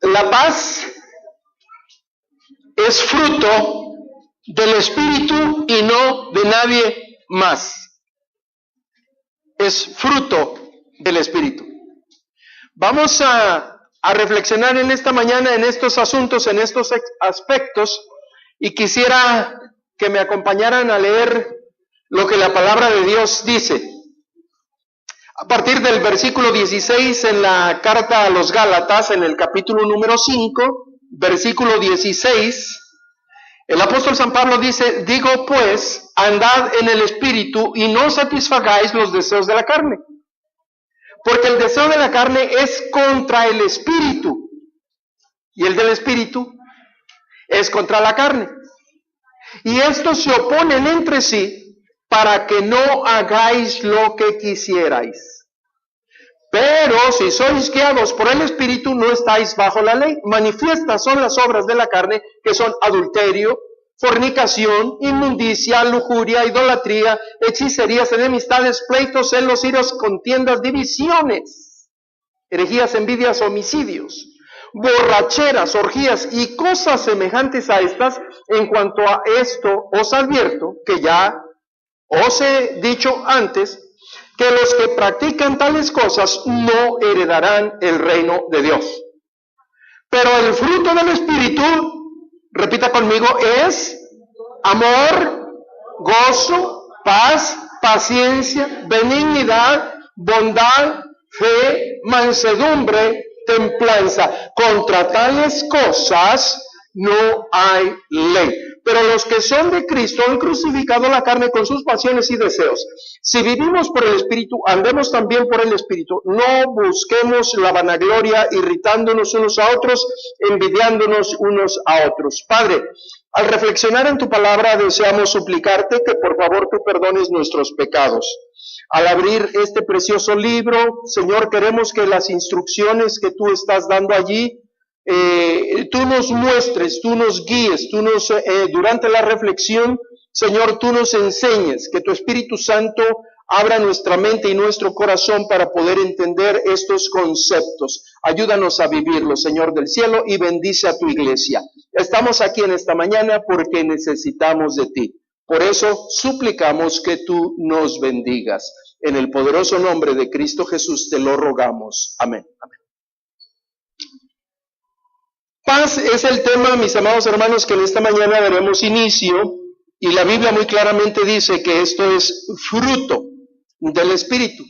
La paz es fruto del Espíritu y no de nadie más. Es fruto del Espíritu. Vamos a reflexionar en esta mañana en estos asuntos, en estos aspectos, y quisiera que me acompañaran a leer lo que la palabra de Dios dice. A partir del versículo 16 en la carta a los Gálatas, en el capítulo número 5, versículo 16, el apóstol San Pablo dice: digo pues, andad en el Espíritu y no satisfagáis los deseos de la carne. Porque el deseo de la carne es contra el Espíritu, y el del Espíritu es contra la carne. Y estos se oponen entre sí para que no hagáis lo que quisierais. Pero si sois guiados por el Espíritu, no estáis bajo la ley. Manifiestas son las obras de la carne, que son adulterio, fornicación, inmundicia, lujuria, idolatría, hechicerías, enemistades, pleitos, celos, iras, contiendas, divisiones, herejías, envidias, homicidios, borracheras, orgías y cosas semejantes a estas. En cuanto a esto os advierto, que ya os he dicho antes, que los que practican tales cosas no heredarán el reino de Dios. Pero el fruto del Espíritu, repita conmigo, es amor, gozo, paz, paciencia, benignidad, bondad, fe, mansedumbre, templanza. Contra tales cosas no hay ley. Pero los que son de Cristo han crucificado la carne con sus pasiones y deseos. Si vivimos por el Espíritu, andemos también por el Espíritu. No busquemos la vanagloria, irritándonos unos a otros, envidiándonos unos a otros. Padre, al reflexionar en tu palabra, deseamos suplicarte que por favor tú perdones nuestros pecados. Al abrir este precioso libro, Señor, queremos que las instrucciones que tú estás dando allí, tú nos muestres, tú nos guíes, durante la reflexión, Señor, tú nos enseñes, que tu Espíritu Santo abra nuestra mente y nuestro corazón para poder entender estos conceptos. Ayúdanos a vivirlos, Señor del cielo, y bendice a tu iglesia. Estamos aquí en esta mañana porque necesitamos de ti. Por eso suplicamos que tú nos bendigas. En el poderoso nombre de Cristo Jesús te lo rogamos. Amén. Amén. Paz es el tema, mis amados hermanos, que en esta mañana daremos inicio, y la Biblia muy claramente dice que esto es fruto del Espíritu.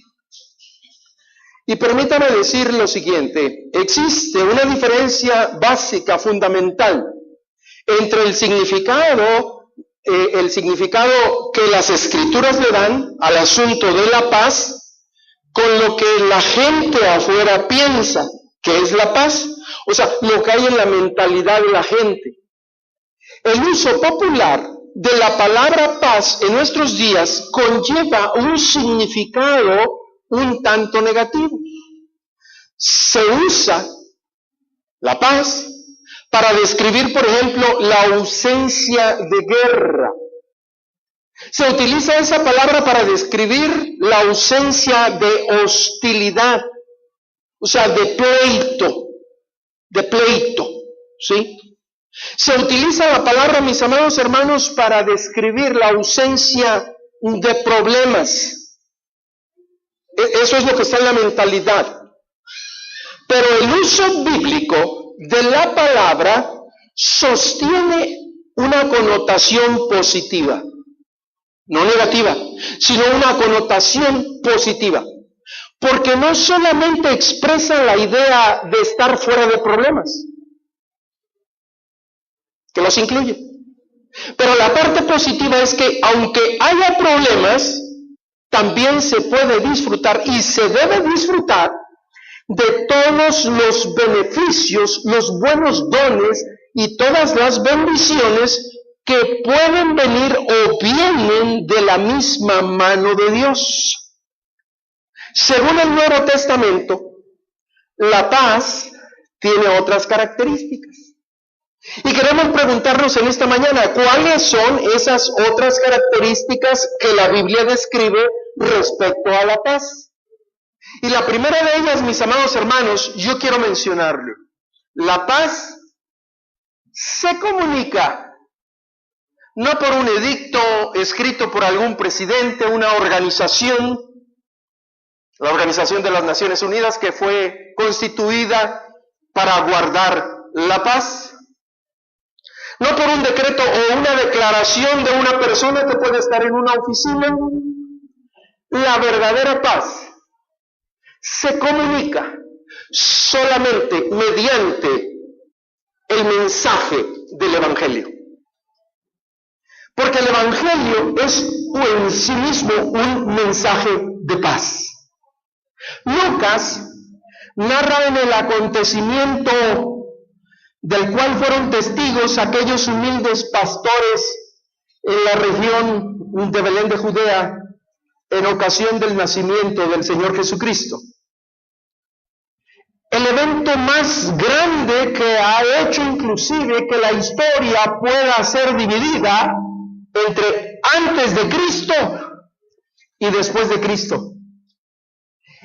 Y permítame decir lo siguiente: existe una diferencia básica, fundamental, entre el significado que las Escrituras le dan al asunto de la paz, con lo que la gente afuera piensa que es la paz. O sea, lo que hay en la mentalidad de la gente. El uso popular de la palabra paz en nuestros días conlleva un significado un tanto negativo. Se usa la paz para describir, por ejemplo, la ausencia de guerra. Se utiliza esa palabra para describir la ausencia de hostilidad, o sea, de pleito, ¿sí? Se utiliza la palabra, mis amados hermanos, para describir la ausencia de problemas. Eso es lo que está en la mentalidad. Pero el uso bíblico de la palabra sostiene una connotación positiva, no negativa, sino una connotación positiva. Porque no solamente expresa la idea de estar fuera de problemas, que los incluye, pero la parte positiva es que aunque haya problemas, también se puede disfrutar y se debe disfrutar de todos los beneficios, los buenos dones y todas las bendiciones que pueden venir o vienen de la misma mano de Dios. Según el Nuevo Testamento, la paz tiene otras características. Y queremos preguntarnos en esta mañana, ¿cuáles son esas otras características que la Biblia describe respecto a la paz? Y la primera de ellas, mis amados hermanos, yo quiero mencionarle. La paz se comunica no por un edicto escrito por algún presidente, una organización, la Organización de las Naciones Unidas, que fue constituida para guardar la paz. No por un decreto o una declaración de una persona que puede estar en una oficina. La verdadera paz se comunica solamente mediante el mensaje del Evangelio. Porque el Evangelio es en sí mismo un mensaje de paz. Lucas narra en el acontecimiento del cual fueron testigos aquellos humildes pastores en la región de Belén de Judea en ocasión del nacimiento del Señor Jesucristo. El evento más grande que ha hecho inclusive que la historia pueda ser dividida entre antes de Cristo y después de Cristo.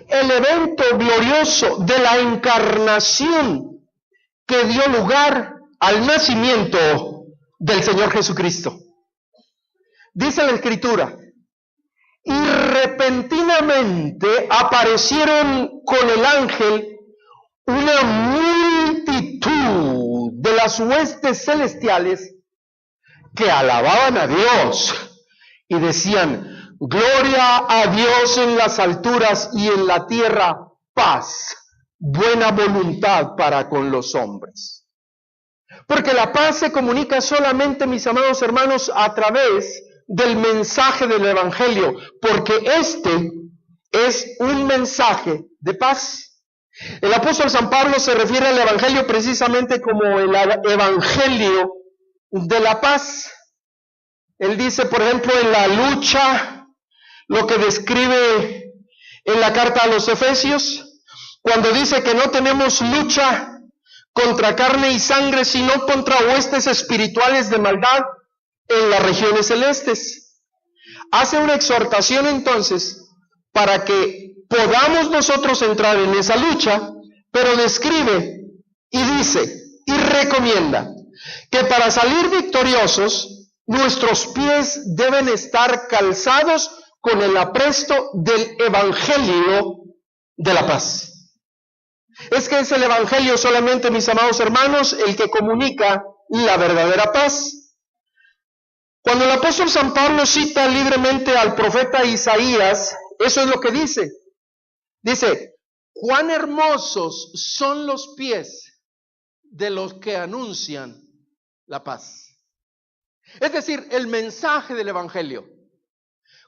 El evento glorioso de la encarnación que dio lugar al nacimiento del Señor Jesucristo. Dice la Escritura, y repentinamente aparecieron con el ángel una multitud de las huestes celestiales que alababan a Dios y decían, gloria a Dios en las alturas y en la tierra paz, buena voluntad para con los hombres. Porque la paz se comunica solamente, mis amados hermanos, a través del mensaje del Evangelio, porque este es un mensaje de paz. El apóstol San Pablo se refiere al Evangelio precisamente como el Evangelio de la paz. Él dice, por ejemplo, en la lucha, lo que describe en la carta a los Efesios, cuando dice que no tenemos lucha contra carne y sangre, sino contra huestes espirituales de maldad en las regiones celestes. Hace una exhortación entonces para que podamos nosotros entrar en esa lucha, pero describe y dice y recomienda que para salir victoriosos nuestros pies deben estar calzados con el apresto del Evangelio de la paz. Es que es el Evangelio solamente, mis amados hermanos, el que comunica la verdadera paz. Cuando el apóstol San Pablo cita libremente al profeta Isaías, eso es lo que dice. Dice, cuán hermosos son los pies de los que anuncian la paz. Es decir, el mensaje del Evangelio.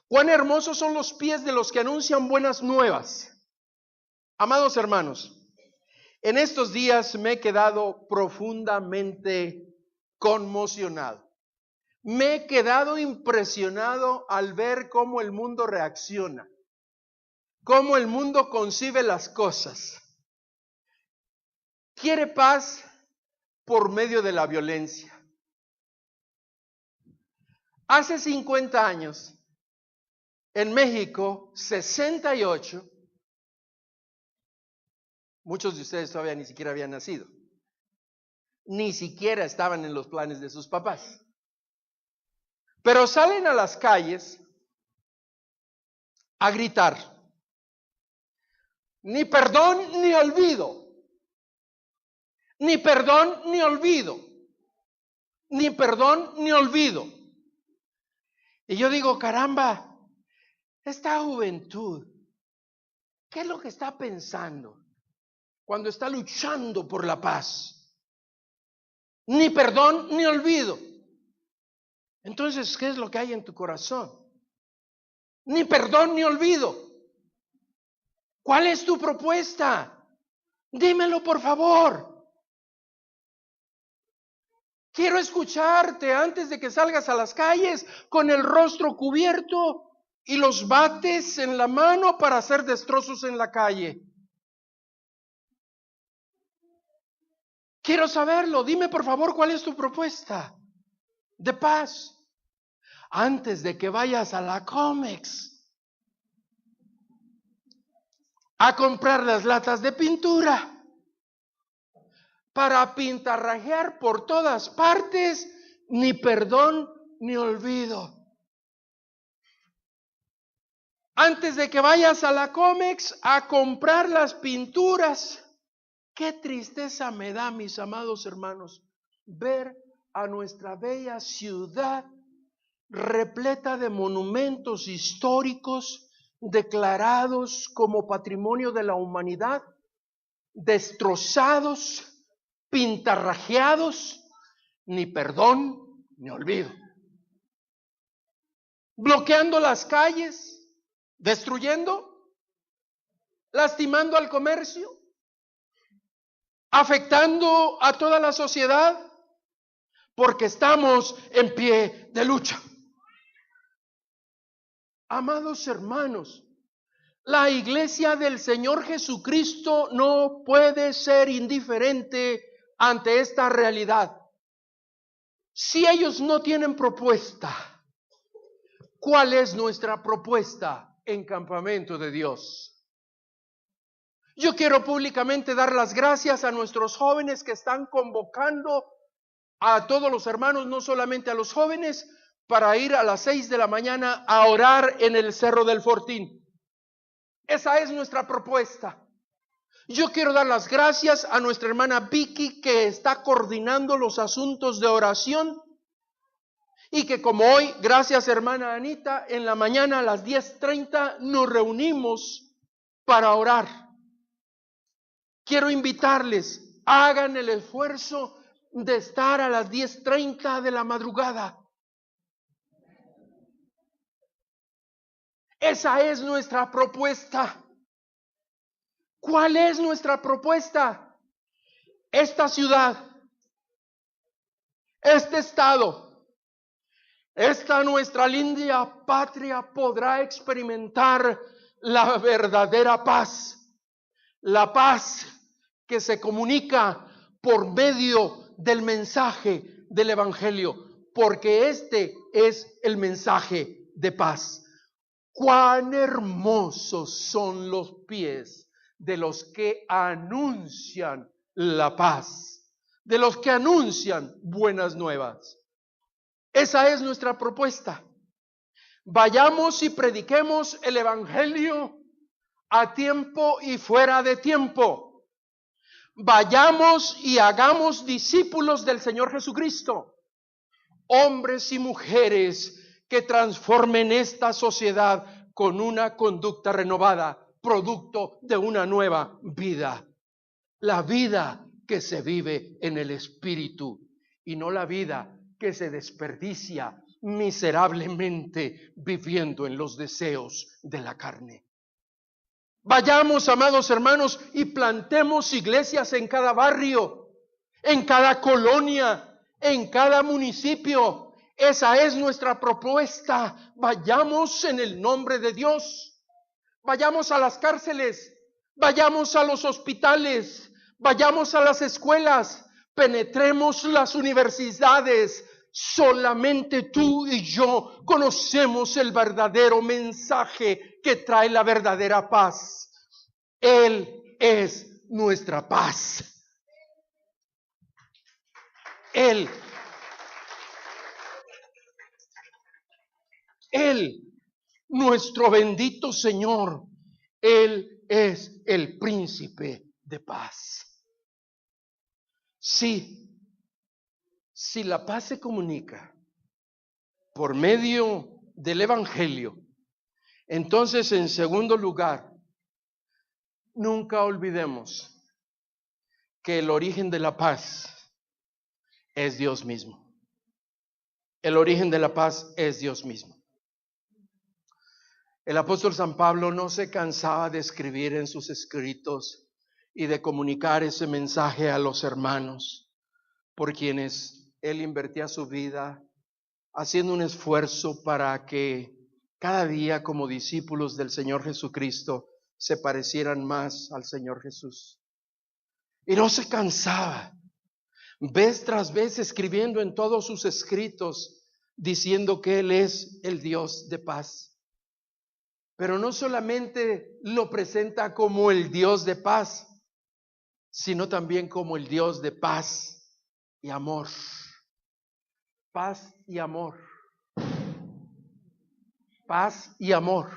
Cuán hermosos son los pies de los que anuncian buenas nuevas. Amados hermanos, en estos días me he quedado profundamente conmocionado. Me he quedado impresionado al ver cómo el mundo reacciona, cómo el mundo concibe las cosas. Quiere paz por medio de la violencia. Hace 50 años, en México, 68, muchos de ustedes todavía ni siquiera habían nacido, ni siquiera estaban en los planes de sus papás. Pero salen a las calles a gritar, ni perdón ni olvido, ni perdón ni olvido, ni perdón ni olvido. Y yo digo, caramba, esta juventud, ¿qué es lo que está pensando cuando está luchando por la paz? Ni perdón ni olvido. Entonces, ¿qué es lo que hay en tu corazón? Ni perdón ni olvido. ¿Cuál es tu propuesta? Dímelo, por favor. Quiero escucharte antes de que salgas a las calles con el rostro cubierto y los bates en la mano para hacer destrozos en la calle. Quiero saberlo. Dime, por favor, ¿cuál es tu propuesta de paz antes de que vayas a la Comex? a comprar las latas de pintura para pintarrajear por todas partes, ni perdón ni olvido. Antes de que vayas a la Comex a comprar las pinturas, qué tristeza me da, mis amados hermanos, ver a nuestra bella ciudad repleta de monumentos históricos declarados como patrimonio de la humanidad, destrozados, pintarrajeados, ni perdón ni olvido. Bloqueando las calles, destruyendo, lastimando al comercio, afectando a toda la sociedad, porque estamos en pie de lucha. Amados hermanos, la iglesia del Señor Jesucristo no puede ser indiferente ante esta realidad. Si ellos no tienen propuesta, ¿cuál es nuestra propuesta en Campamento de Dios? Yo quiero públicamente dar las gracias a nuestros jóvenes que están convocando a todos los hermanos, no solamente a los jóvenes, para ir a las 6 de la mañana a orar en el Cerro del Fortín. Esa es nuestra propuesta. Yo quiero dar las gracias a nuestra hermana Vicky, que está coordinando los asuntos de oración, y que como hoy, gracias hermana Anita, en la mañana a las 10:30 nos reunimos para orar. Quiero invitarles, hagan el esfuerzo de estar a las 10:30 de la madrugada. Esa es nuestra propuesta. ¿Cuál es nuestra propuesta? Esta ciudad, este estado, esta nuestra linda patria podrá experimentar la verdadera paz. La paz que se comunica por medio del mensaje del Evangelio, porque este es el mensaje de paz. Cuán hermosos son los pies de los que anuncian la paz, de los que anuncian buenas nuevas. Esa es nuestra propuesta. Vayamos y prediquemos el Evangelio a tiempo y fuera de tiempo. Vayamos y hagamos discípulos del Señor Jesucristo, hombres y mujeres que transformen esta sociedad con una conducta renovada, producto de una nueva vida. La vida que se vive en el Espíritu y no la vida que se desperdicia miserablemente viviendo en los deseos de la carne. Vayamos, amados hermanos, y plantemos iglesias en cada barrio, en cada colonia, en cada municipio. Esa es nuestra propuesta. Vayamos en el nombre de Dios. Vayamos a las cárceles, vayamos a los hospitales, vayamos a las escuelas, penetremos las universidades. Solamente tú y yo conocemos el verdadero mensaje que trae la verdadera paz. Él es nuestra paz. Él, nuestro bendito Señor, Él es el príncipe de paz. Sí. Si la paz se comunica por medio del Evangelio, entonces, en segundo lugar, nunca olvidemos que el origen de la paz es Dios mismo. El origen de la paz es Dios mismo. El apóstol San Pablo no se cansaba de escribir en sus escritos y de comunicar ese mensaje a los hermanos, por quienes él invertía su vida haciendo un esfuerzo para que cada día, como discípulos del Señor Jesucristo, se parecieran más al Señor Jesús. Y no se cansaba, vez tras vez escribiendo en todos sus escritos, diciendo que Él es el Dios de paz. Pero no solamente lo presenta como el Dios de paz, sino también como el Dios de paz y amor. Paz y amor. Paz y amor.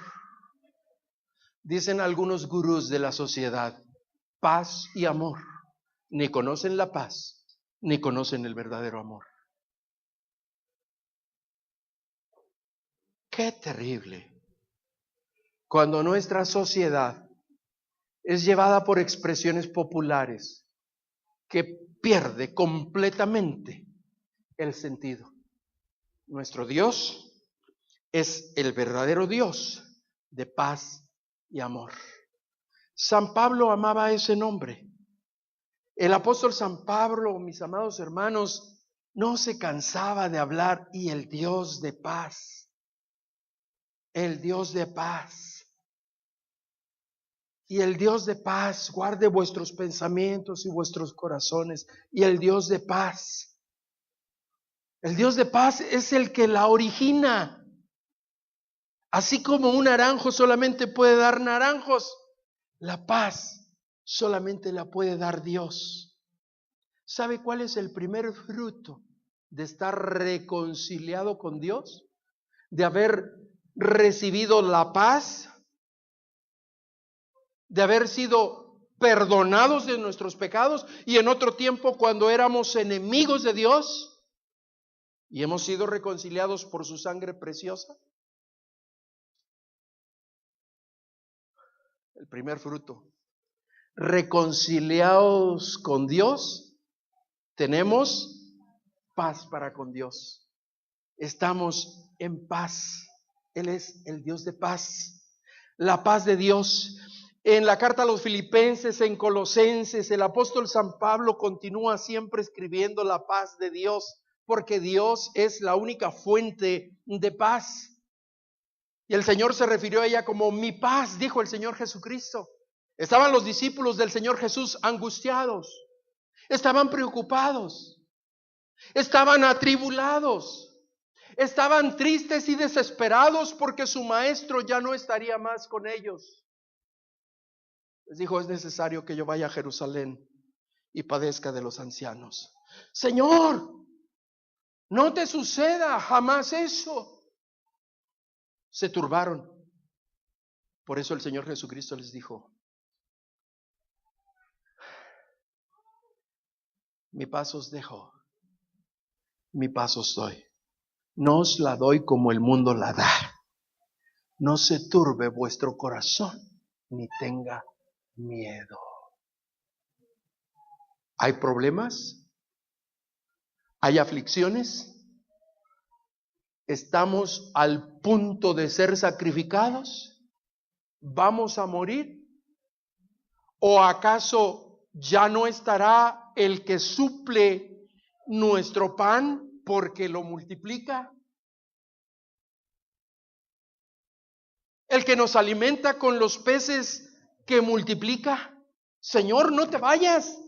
Dicen algunos gurús de la sociedad, paz y amor. Ni conocen la paz, ni conocen el verdadero amor. Qué terrible cuando nuestra sociedad es llevada por expresiones populares que pierde completamente el sentido. Nuestro Dios es el verdadero Dios de paz y amor. San Pablo amaba ese nombre. El apóstol San Pablo, mis amados hermanos, no se cansaba de hablar y el Dios de paz, el Dios de paz. Y el Dios de paz guarde vuestros pensamientos y vuestros corazones. Y el Dios de paz. El Dios de paz es el que la origina. Así como un naranjo solamente puede dar naranjos, la paz solamente la puede dar Dios. ¿Sabe cuál es el primer fruto de estar reconciliado con Dios? De haber recibido la paz, de haber sido perdonados de nuestros pecados y en otro tiempo cuando éramos enemigos de Dios y hemos sido reconciliados por su sangre preciosa. El primer fruto, reconciliados con Dios, tenemos paz para con Dios. Estamos en paz. Él es el Dios de paz. La paz de Dios. En la carta a los Filipenses, en Colosenses, el apóstol San Pablo continúa siempre escribiendo la paz de Dios, porque Dios es la única fuente de paz. Y el Señor se refirió a ella como mi paz, dijo el Señor Jesucristo. Estaban los discípulos del Señor Jesús angustiados, estaban preocupados, estaban atribulados, estaban tristes y desesperados porque su maestro ya no estaría más con ellos. Les dijo, es necesario que yo vaya a Jerusalén y padezca de los ancianos. Señor, no te suceda jamás eso. Se turbaron. Por eso el Señor Jesucristo les dijo, mi paz os dejo, mi paz os doy. No os la doy como el mundo la da. No se turbe vuestro corazón, ni tenga miedo. ¿Hay problemas? ¿Hay aflicciones? ¿Estamos al punto de ser sacrificados? ¿Vamos a morir? ¿O acaso ya no estará el que suple nuestro pan porque lo multiplica? El que nos alimenta con los peces que multiplica. Señor, no te vayas.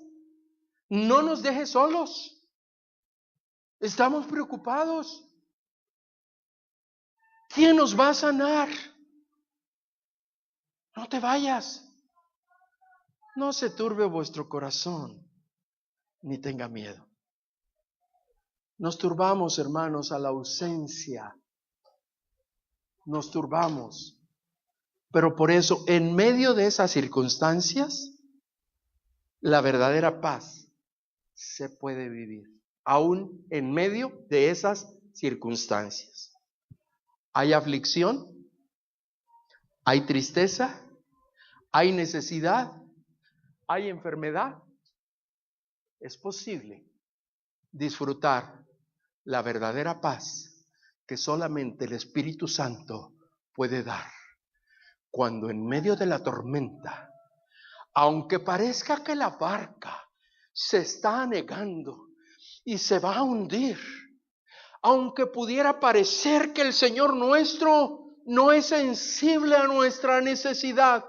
No nos dejes solos. Estamos preocupados. ¿Quién nos va a sanar? No te vayas. No se turbe vuestro corazón, ni tenga miedo. Nos turbamos, hermanos, a la ausencia. Nos turbamos. Pero por eso, en medio de esas circunstancias, la verdadera paz se puede vivir. Aún en medio de esas circunstancias. Hay aflicción, hay tristeza, hay necesidad, hay enfermedad. Es posible disfrutar la verdadera paz que solamente el Espíritu Santo puede dar. Cuando en medio de la tormenta, aunque parezca que la barca se está anegando y se va a hundir, aunque pudiera parecer que el Señor nuestro no es sensible a nuestra necesidad,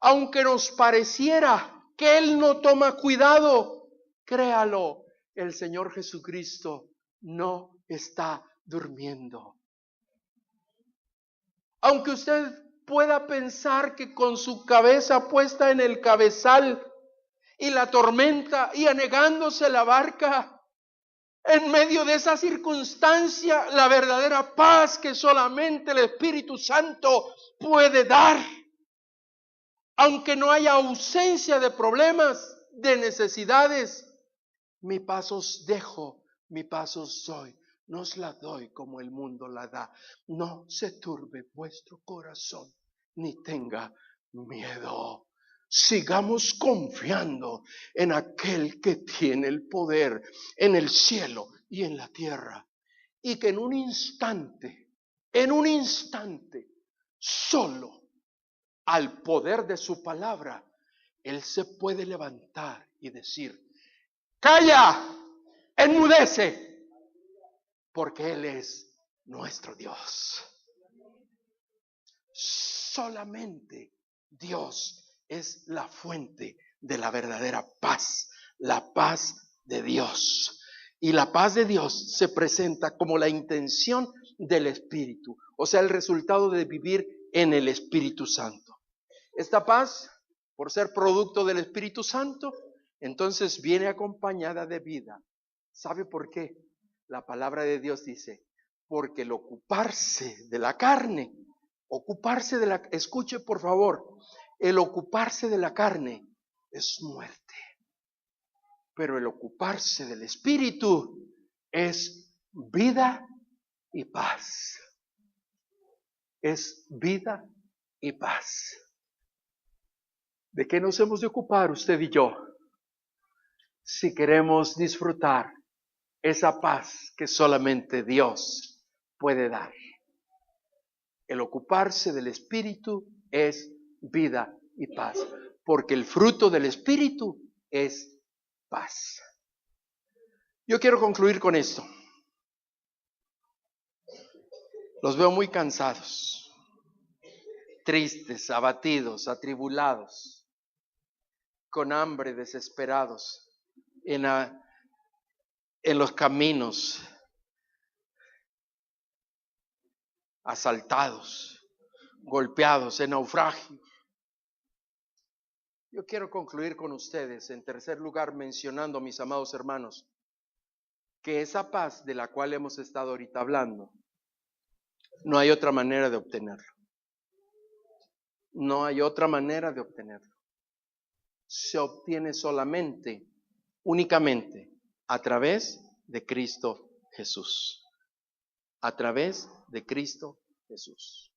aunque nos pareciera que Él no toma cuidado, créalo, el Señor Jesucristo no está durmiendo. Aunque usted pueda pensar que con su cabeza puesta en el cabezal y la tormenta y anegándose la barca, en medio de esa circunstancia, la verdadera paz que solamente el Espíritu Santo puede dar, aunque no haya ausencia de problemas, de necesidades, mi paz os dejo, mi paz os doy, no os la doy como el mundo la da. No se turbe vuestro corazón, ni tenga miedo. Sigamos confiando en aquel que tiene el poder en el cielo y en la tierra. Y que en un instante, solo al poder de su palabra, Él se puede levantar y decir: calla, enmudece, porque Él es nuestro Dios. Solamente Dios es la fuente de la verdadera paz, la paz de Dios. Y la paz de Dios se presenta como la intención del Espíritu, o sea, el resultado de vivir en el Espíritu Santo. Esta paz, por ser producto del Espíritu Santo, entonces viene acompañada de vida. ¿Sabe por qué? La palabra de Dios dice: porque el ocuparse de la carne, escuche por favor, el ocuparse de la carne es muerte, pero el ocuparse del Espíritu es vida y paz. Es vida y paz. ¿De qué nos hemos de ocupar usted y yo si queremos disfrutar esa paz que solamente Dios puede dar? El ocuparse del Espíritu es vida y paz, porque el fruto del Espíritu es paz. Yo quiero concluir con esto. Los veo muy cansados, tristes, abatidos, atribulados, con hambre, desesperados, en los caminos, asaltados, golpeados, en naufragio. Yo quiero concluir con ustedes, en tercer lugar, mencionando, mis amados hermanos, que esa paz de la cual hemos estado ahorita hablando, no hay otra manera de obtenerlo. No hay otra manera de obtenerlo. Se obtiene solamente, únicamente, a través de Cristo Jesús. A través de Cristo Jesús.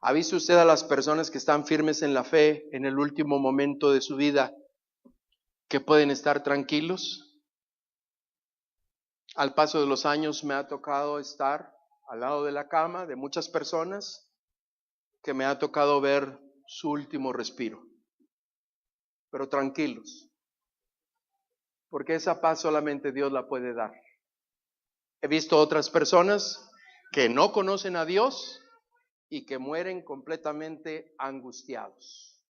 ¿Ha visto usted a las personas que están firmes en la fe en el último momento de su vida, que pueden estar tranquilos? Al paso de los años me ha tocado estar al lado de la cama de muchas personas que me ha tocado ver su último respiro, pero tranquilos, porque esa paz solamente Dios la puede dar. He visto otras personas que no conocen a Dios y que mueren completamente angustiados,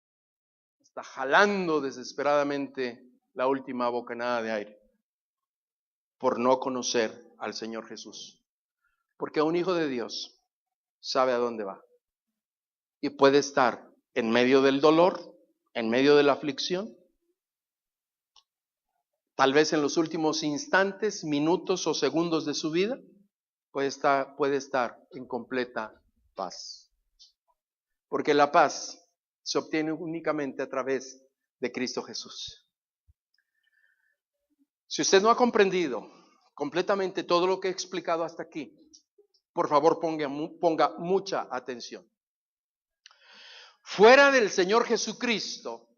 está jalando desesperadamente la última bocanada de aire por no conocer al Señor Jesús. Porque un hijo de Dios sabe a dónde va y puede estar en medio del dolor, en medio de la aflicción, tal vez en los últimos instantes, minutos o segundos de su vida, puede estar en completa paz. Porque la paz se obtiene únicamente a través de Cristo Jesús. Si usted no ha comprendido completamente todo lo que he explicado hasta aquí, por favor ponga mucha atención. Fuera del Señor Jesucristo,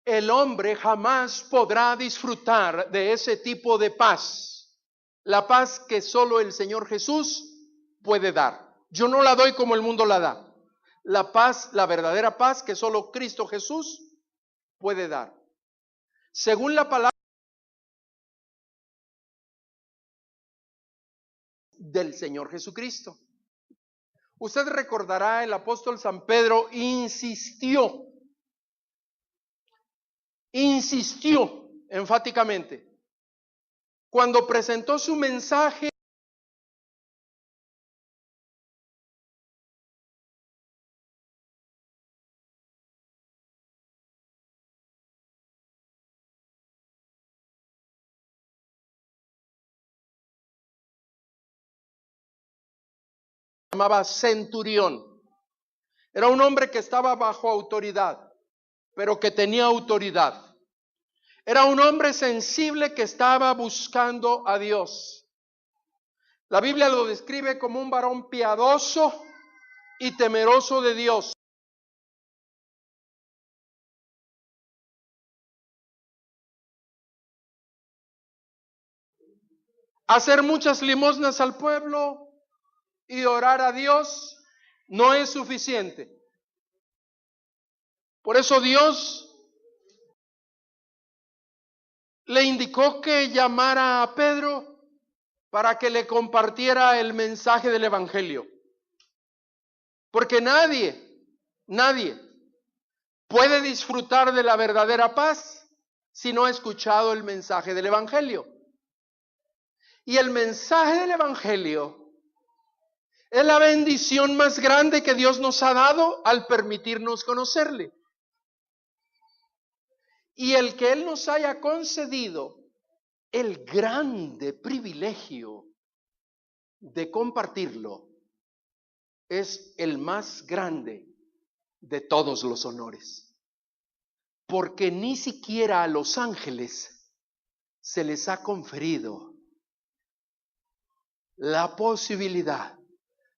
el hombre jamás podrá disfrutar de ese tipo de paz. La paz que solo el Señor Jesús puede dar. Yo no la doy como el mundo la da. La paz, la verdadera paz que solo Cristo Jesús puede dar. Según la palabra del Señor Jesucristo. Usted recordará, el apóstol San Pedro insistió enfáticamente cuando presentó su mensaje llamaba centurión. Era un hombre que estaba bajo autoridad, pero que tenía autoridad. Era un hombre sensible que estaba buscando a Dios. La Biblia lo describe como un varón piadoso y temeroso de Dios. Hacer muchas limosnas al pueblo y orar a Dios no es suficiente. Por eso Dios le indicó que llamara a Pedro para que le compartiera el mensaje del Evangelio. Porque nadie puede disfrutar de la verdadera paz si no ha escuchado el mensaje del Evangelio. Y el mensaje del Evangelio es la bendición más grande que Dios nos ha dado al permitirnos conocerle. Y el que Él nos haya concedido el grande privilegio de compartirlo es el más grande de todos los honores. Porque ni siquiera a los ángeles se les ha conferido la posibilidad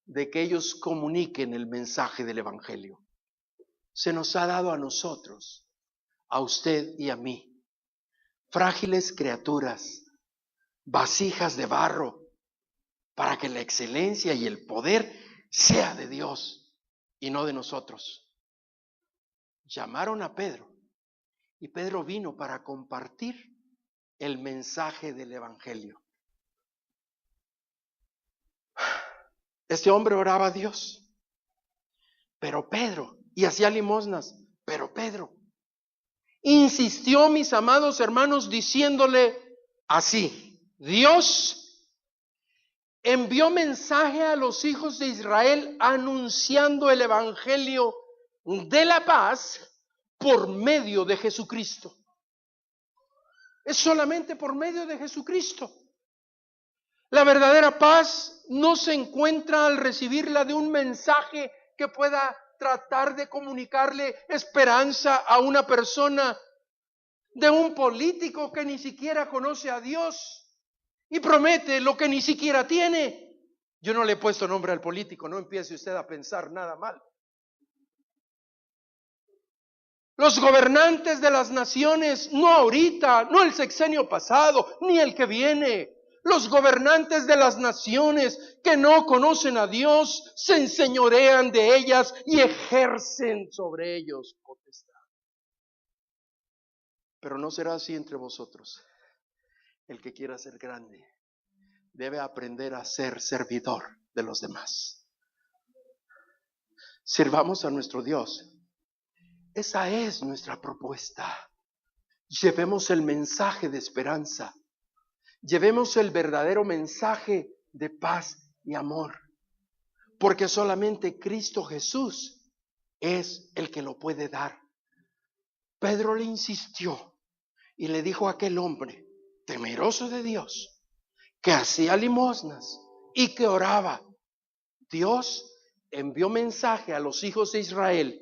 de que ellos comuniquen el mensaje del Evangelio. Se nos ha dado a nosotros, a usted y a mí, frágiles criaturas, vasijas de barro, para que la excelencia y el poder sea de Dios y no de nosotros. Llamaron a Pedro y Pedro vino para compartir el mensaje del Evangelio. Este hombre oraba a Dios, pero Pedro, y hacía limosnas, pero Pedro insistió, mis amados hermanos, diciéndole así: Dios envió mensaje a los hijos de Israel anunciando el Evangelio de la paz por medio de Jesucristo. Es solamente por medio de Jesucristo. La verdadera paz no se encuentra al recibirla de un mensaje que pueda tratar de comunicarle esperanza a una persona, de un político que ni siquiera conoce a Dios y promete lo que ni siquiera tiene. Yo no le he puesto nombre al político, no empiece usted a pensar nada mal. Los gobernantes de las naciones, no ahorita, no el sexenio pasado, ni el que viene. Los gobernantes de las naciones que no conocen a Dios se enseñorean de ellas y ejercen sobre ellos potestad. Pero no será así entre vosotros. El que quiera ser grande debe aprender a ser servidor de los demás. Sirvamos a nuestro Dios. Esa es nuestra propuesta. Llevemos el mensaje de esperanza. Llevemos el verdadero mensaje de paz y amor. Porque solamente Cristo Jesús es el que lo puede dar. Pedro le insistió y le dijo a aquel hombre temeroso de Dios, que hacía limosnas y que oraba: Dios envió mensaje a los hijos de Israel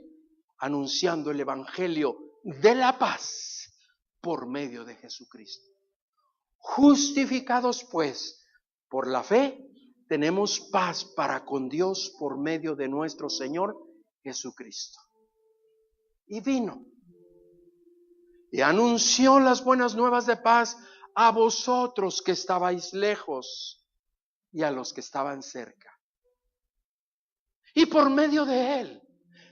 anunciando el Evangelio de la paz por medio de Jesucristo. Justificados pues por la fe, tenemos paz para con Dios por medio de nuestro Señor Jesucristo. Y vino y anunció las buenas nuevas de paz a vosotros que estabais lejos y a los que estaban cerca. Y por medio de él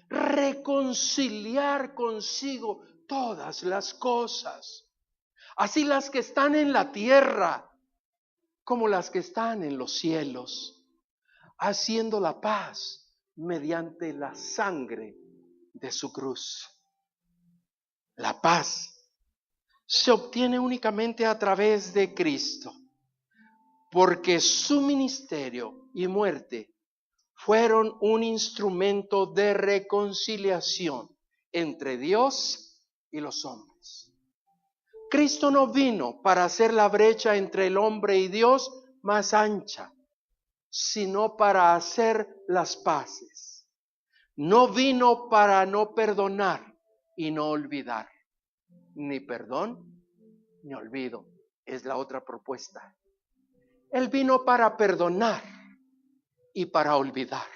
reconciliar consigo todas las cosas, así las que están en la tierra como las que están en los cielos, haciendo la paz mediante la sangre de su cruz. La paz se obtiene únicamente a través de Cristo, porque su ministerio y muerte fueron un instrumento de reconciliación entre Dios y los hombres. Cristo no vino para hacer la brecha entre el hombre y Dios más ancha, sino para hacer las paces. No vino para no perdonar y no olvidar. Ni perdón, ni olvido. Es la otra propuesta. Él vino para perdonar y para olvidar.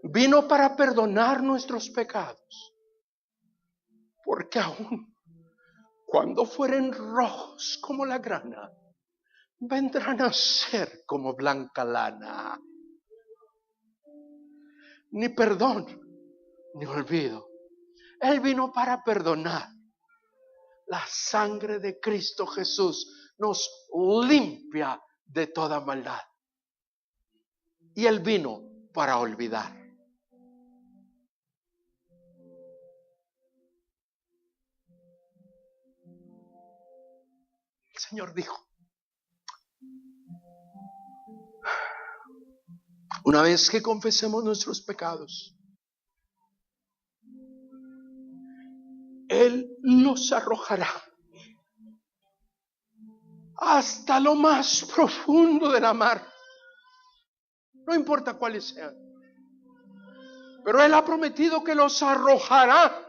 Vino para perdonar nuestros pecados. Porque aún cuando fueren rojos como la grana, vendrán a ser como blanca lana. Ni perdón, ni olvido. Él vino para perdonar. La sangre de Cristo Jesús nos limpia de toda maldad. Y Él vino para olvidar. El Señor dijo, una vez que confesemos nuestros pecados, Él los arrojará hasta lo más profundo de la mar. No importa cuáles sean. Pero Él ha prometido que los arrojará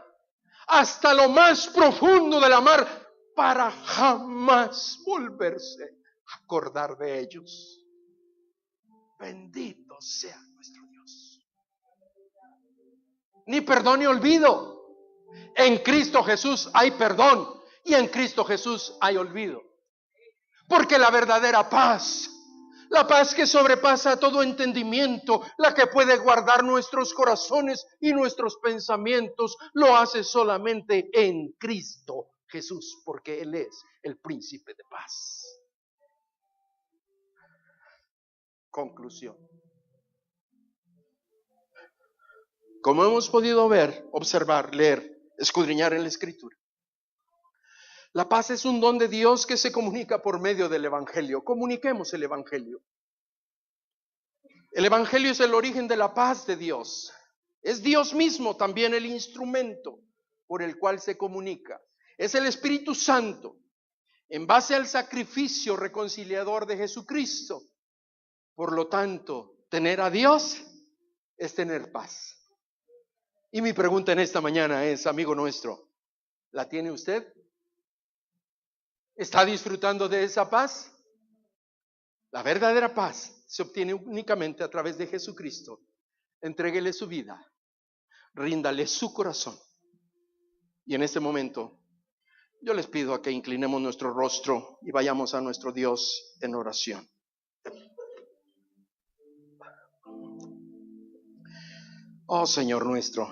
hasta lo más profundo de la mar para jamás volverse a acordar de ellos. Bendito sea nuestro Dios. Ni perdón ni olvido. En Cristo Jesús hay perdón y en Cristo Jesús hay olvido. Porque la verdadera paz, la paz que sobrepasa todo entendimiento, la que puede guardar nuestros corazones y nuestros pensamientos, lo hace solamente en Cristo Jesús, porque Él es el príncipe de paz. Conclusión. Como hemos podido ver, observar, leer, escudriñar en la Escritura, la paz es un don de Dios que se comunica por medio del Evangelio. Comuniquemos el Evangelio. El Evangelio es el origen de la paz de Dios. Es Dios mismo también el instrumento por el cual se comunica. Es el Espíritu Santo, en base al sacrificio reconciliador de Jesucristo. Por lo tanto, tener a Dios es tener paz. Y mi pregunta en esta mañana es, amigo nuestro, ¿la tiene usted? ¿Está disfrutando de esa paz? La verdadera paz se obtiene únicamente a través de Jesucristo. Entréguele su vida, ríndale su corazón. Y en este momento, yo les pido a que inclinemos nuestro rostro y vayamos a nuestro Dios en oración. Oh Señor nuestro,